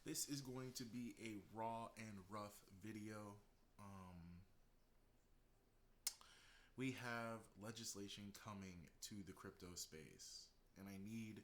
This is going to be a raw and rough video. We have legislation coming to the crypto space, and I need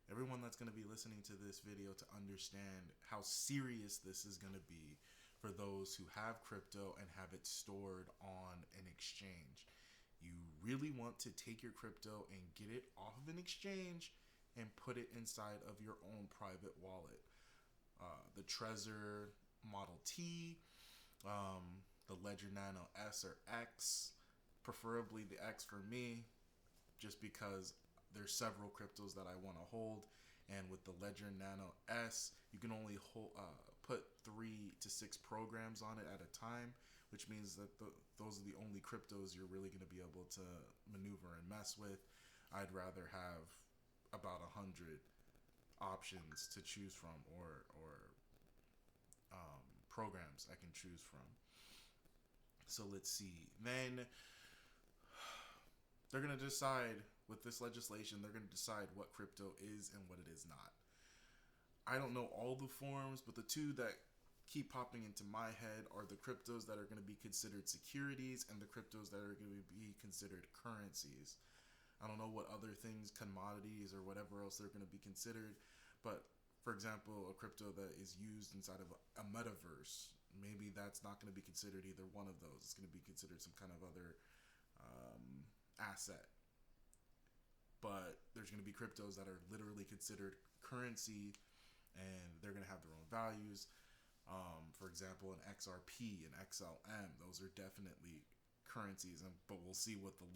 everyone that's going to be listening to this video to understand how serious this is going to be for those who have crypto and have it stored on an exchange. You really want to take your crypto and get it off of an exchange and put it inside of your own private wallet. The Trezor Model T, the Ledger Nano S or X, preferably the X for me, just because there's several cryptos that I want to hold. And with the Ledger Nano S, you can only put 3 to 6 programs on it at a time, which means that those are the only cryptos you're really going to be able to maneuver and mess with. I'd rather have about 100 options to choose from, or programs I can choose from. So let's see. Then they're going to decide with this legislation, they're going to decide what crypto is and what it is not. I don't know all the forms, but the two that keep popping into my head are the cryptos that are going to be considered securities and the cryptos that are going to be considered currencies. I don't know what other things, commodities or whatever else they're going to be considered, but for example, a crypto that is used inside of a metaverse, maybe that's not going to be considered either one of those. It's going to be considered some kind of other asset. But there's going to be cryptos that are literally considered currency, and they're going to have their own values. For example, an XRP, an XLM, those are definitely currencies, but we'll see what the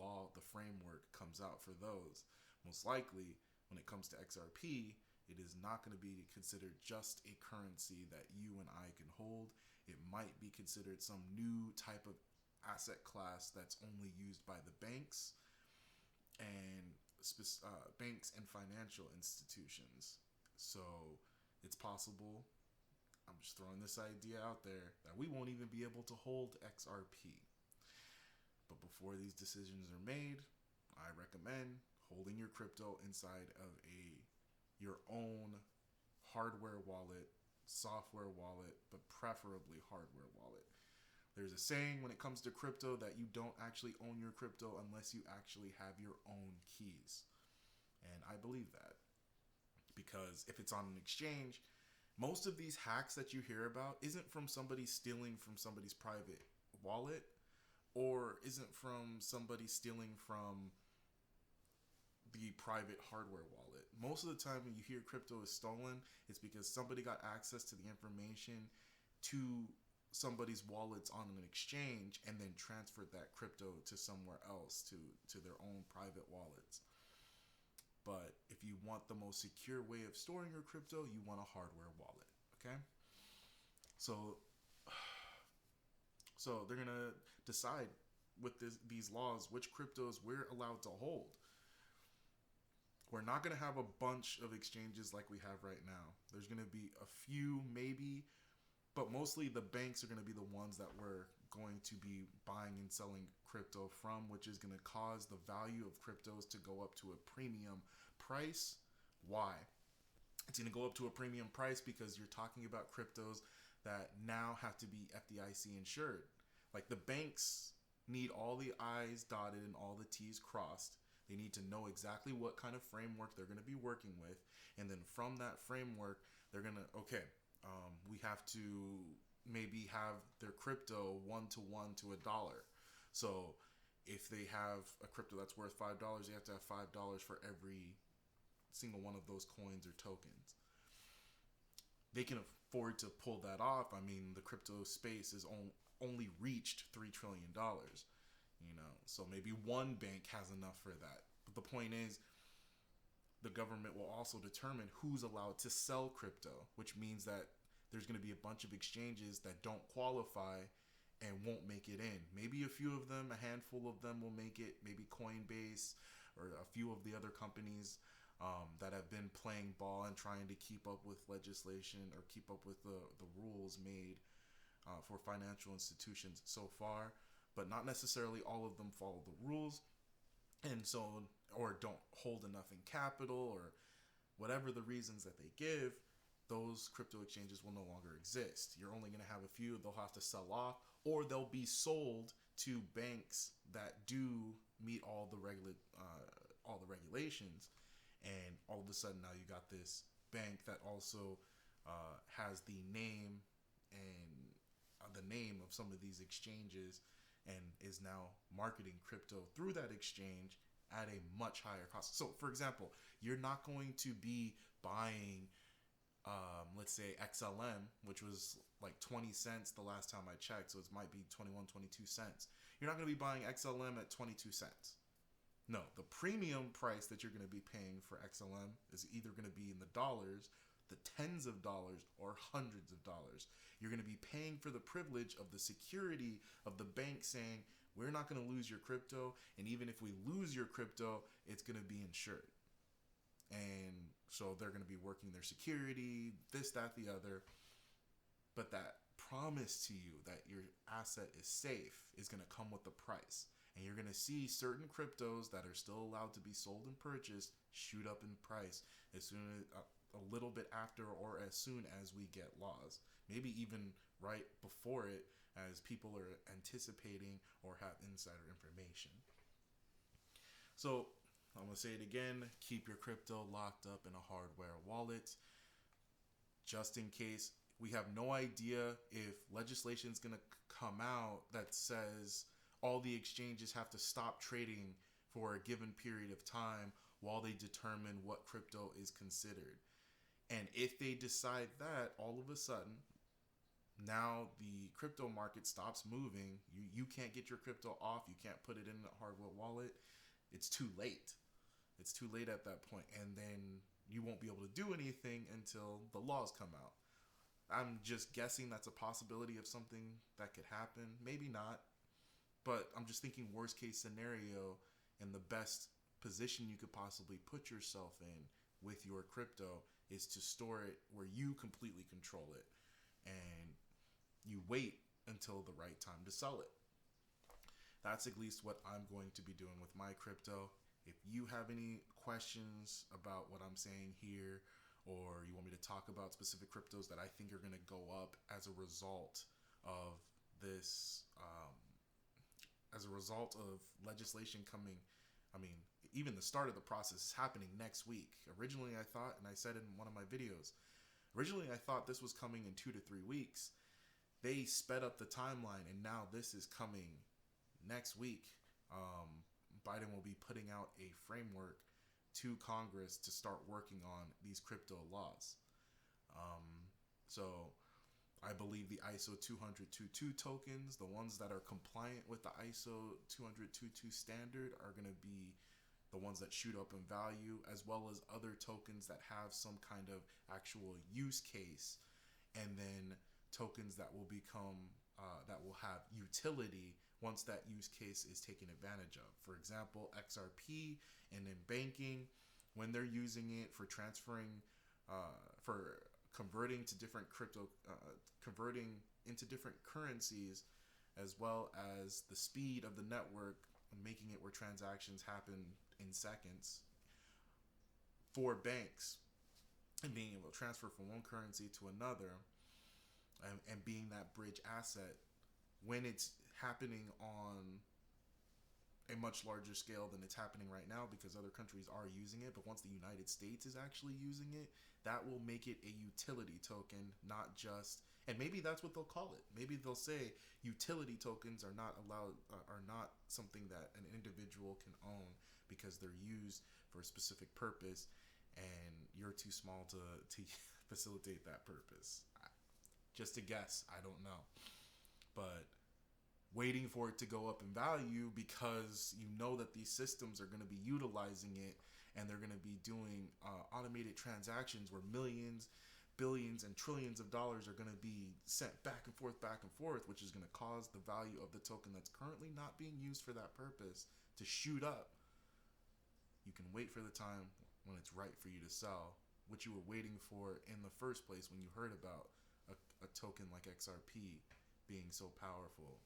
framework comes out for those. Most likely, when it comes to XRP, it is not going to be considered just a currency that you and I can hold. It might be considered some new type of asset class that's only used by the banks and banks and financial institutions. So it's possible, I'm just throwing this idea out there, that we won't even be able to hold XRP. But before these decisions are made, I recommend holding your crypto inside of your own hardware wallet, software wallet, but preferably hardware wallet. There's a saying when it comes to crypto that you don't actually own your crypto unless you actually have your own keys. And I believe that, because if it's on an exchange, most of these hacks that you hear about isn't from somebody stealing from somebody's private wallet, or isn't from somebody stealing from the private hardware wallet. Most of the time when you hear crypto is stolen, it's because somebody got access to the information to somebody's wallets on an exchange and then transferred that crypto to somewhere else, to their own private wallets. But if you want the most secure way of storing your crypto, you want a hardware wallet. Okay? So they're gonna decide with these laws which cryptos we're allowed to hold. We're not going to have a bunch of exchanges like we have right now. There's going to be a few, maybe, but mostly the banks are going to be the ones that we're going to be buying and selling crypto from, which is going to cause the value of cryptos to go up to a premium price. Why? It's going to go up to a premium price because you're talking about cryptos that now have to be FDIC insured. Like, the banks need all the I's dotted and all the T's crossed. They need to know exactly what kind of framework they're going to be working with. And then from that framework, they're going to, we have to maybe have their crypto 1-to-1 to $1. So if they have a crypto that's worth $5, they have to have $5 for every single one of those coins or tokens. They can afford to pull that off. I mean, the crypto space is only reached $3 trillion. So maybe one bank has enough for that. But the point is, the government will also determine who's allowed to sell crypto, which means that there's going to be a bunch of exchanges that don't qualify and won't make it in. Maybe a few of them, a handful of them will make it, maybe Coinbase or a few of the other companies that have been playing ball and trying to keep up with legislation or keep up with the rules made for financial institutions so far. But not necessarily all of them follow the rules, and so, or don't hold enough in capital, or whatever the reasons that they give. those crypto exchanges will no longer exist. You're only going to have a few. They'll have to sell off, or they'll be sold to banks that do meet all the regulations. And all of a sudden, now you got this bank that also has the name and the name of some of these exchanges, and is now marketing crypto through that exchange at a much higher cost. So, for example, you're not going to be buying, let's say, XLM, which was like 20 cents the last time I checked, so it might be 21, 22 cents. You're not going to be buying XLM at 22 cents. No, the premium price that you're going to be paying for XLM is either going to be in the dollars, the tens of dollars, or hundreds of dollars. You're going to be paying for the privilege of the security of the bank saying, we're not going to lose your crypto, and even if we lose your crypto, it's going to be insured. And so they're going to be working their security, this, that, the other. But that promise to you that your asset is safe is going to come with the price. And you're going to see certain cryptos that are still allowed to be sold and purchased shoot up in price as soon as a little bit after, or as soon as we get laws. Maybe even right before it, as people are anticipating or have insider information. So I'm going to say it again, keep your crypto locked up in a hardware wallet, just in case. We have no idea if legislation is going to come out that says all the exchanges have to stop trading for a given period of time while they determine what crypto is considered. And if they decide that, all of a sudden, now the crypto market stops moving. You can't get your crypto off. You can't put it in a hardware wallet. It's too late. It's too late at that point. And then you won't be able to do anything until the laws come out. I'm just guessing that's a possibility of something that could happen. Maybe not. But I'm just thinking worst case scenario, and the best position you could possibly put yourself in with your crypto is to store it where you completely control it. And you wait until the right time to sell it. That's at least what I'm going to be doing with my crypto. If you have any questions about what I'm saying here, or you want me to talk about specific cryptos that I think are going to go up as a result of this, as a result of legislation coming, I mean, even the start of the process is happening next week. Originally, I thought, and I said in one of my videos, originally I thought this was coming in 2 to 3 weeks. They sped up the timeline, and now this is coming next week. Biden will be putting out a framework to Congress to start working on these crypto laws. So I believe the ISO 20022 tokens, the ones that are compliant with the ISO 20022 standard, are going to be the ones that shoot up in value, as well as other tokens that have some kind of actual use case, and then tokens that will become that will have utility once that use case is taken advantage of. For example, XRP, and in banking, when they're using it for transferring, for converting to different converting into different currencies, as well as the speed of the network, making it where transactions happen in seconds for banks, and being able to transfer from one currency to another, and being that bridge asset when it's happening on a much larger scale than it's happening right now, because other countries are using it. But once the United States is actually using it, that will make it a utility token, not just, and maybe that's what they'll call it. Maybe they'll say utility tokens are not allowed, are not something that an individual can own because they're used for a specific purpose, and you're too small to facilitate that purpose. Just a guess. I don't know. But waiting for it to go up in value, because you know that these systems are going to be utilizing it, and they're going to be doing automated transactions where millions, billions, and trillions of dollars are going to be sent back and forth, which is going to cause the value of the token that's currently not being used for that purpose to shoot up. You can wait for the time when it's right for you to sell, what you were waiting for in the first place when you heard about a token like XRP being so powerful,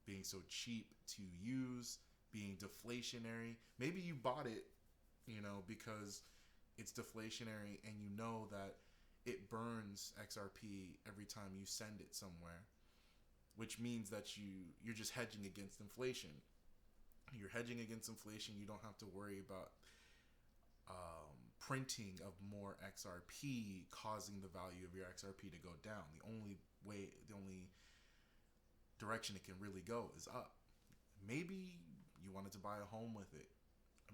being so cheap to use, being deflationary. Maybe you bought it, because it's deflationary, and you know that burns XRP every time you send it somewhere, which means that you're just hedging against inflation. You're hedging against inflation. You don't have to worry about printing of more XRP causing the value of your XRP to go down. The only direction it can really go is up. Maybe you wanted to buy a home with it.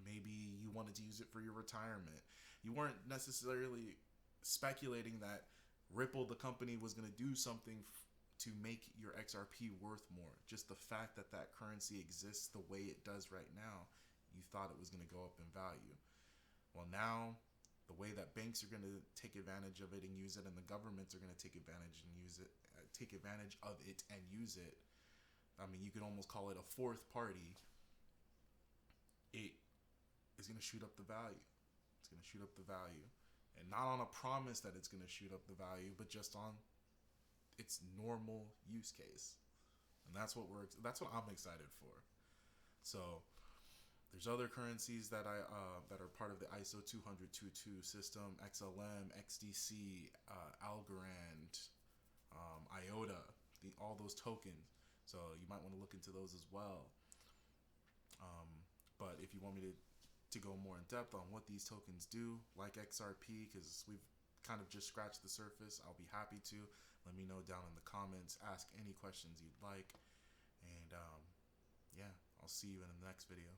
Maybe you wanted to use it for your retirement. You weren't necessarily speculating that Ripple, the company, was going to do something to make your XRP worth more. Just the fact that that currency exists the way it does right now, you thought it was going to go up in value. Well, now the way that banks are going to take advantage of it and use it, and the governments are going to take advantage and use it, take advantage of it and use it. I mean, you could almost call it a fourth party. It is going to shoot up the value. It's going to shoot up the value, and not on a promise that it's going to shoot up the value, but just on its normal use case. And that's what I'm excited for. So there's other currencies that that are part of the ISO 20022 system: XLM, XDC, Algorand, IOTA, all those tokens. So you might want to look into those as well. But if you want me to go more in depth on what these tokens do, like XRP, because we've kind of just scratched the surface, I'll be happy to. Let me know down in the comments. Ask any questions you'd like. And yeah, I'll see you in the next video.